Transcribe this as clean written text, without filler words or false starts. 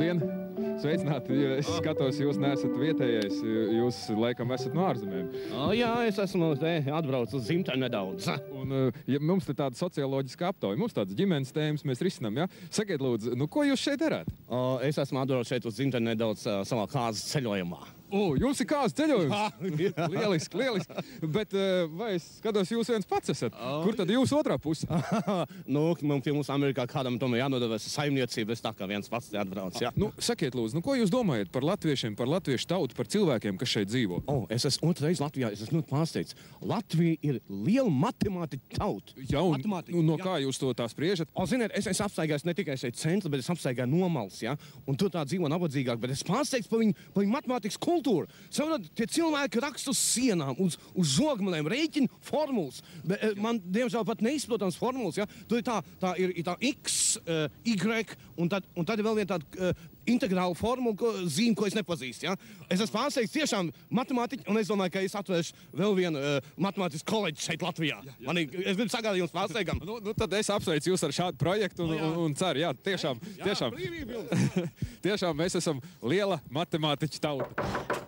Labdien! Sveicināti! Es skatos, jūs neesat vietējais. Jūs, laikam, esat no ārzemēm. Jā, es esmu atbraucis uz dzimteni nedaudz. Un ja mums te tāda socioloģiska aptauja, mums tādas ģimenes tēmas mēs risinām, ja? Sakiet, lūdzu, nu ko jūs šeit darāt? Es esmu atbraucis šeit uz dzimteni nedaudz savā kāzas ceļojumā. Jums ir kāds ceļojums? Lieliski, lieliski. Bet vai es skatos, jūs viens pats esat? Kur tad jūs otrā puse? Pie mums Amerikā kādam tomēr jānodevēs saimniecība, es tā kā viens pats te atbrauc, jā. Sakiet, lūdzu, ko jūs domājat par latviešiem, par latviešu tautu, par cilvēkiem, kas šeit dzīvo? Es esmu otrais Latvijā, es esmu pārsteigts. Latvija ir liela matemātiķa tauta. Jā, un no kā jūs to tā spriežat? Ziniet, es apstaigāju ne tikai šeit centru, bet es apstaigāju nomals, jā. Un tur tā dzīvo nabadzīgāk, bet es pārsteigts par viņu matemātikas kultūru. Tie cilvēki raksta uz sienām, uz žogmalēm, rēķina formulas. Man, diemžēl, pat neizprotams formulas, ja? Tur ir tā X, Y, un tad ir vēl viena tāda integrāla formula zīme, ko es nepazīstu, ja? Es esmu pārsteigts tiešām matemātiķi, un es domāju, ka es atvēršu vēl vienu matemātisku koledžu šeit Latvijā. Es gribu sagādāt jums pārsteigam. Tad es apsveicu jūs ar šādu projektu un ceru, jā, tiešām. Tiešām mēs esam liela matemātiķa tauta.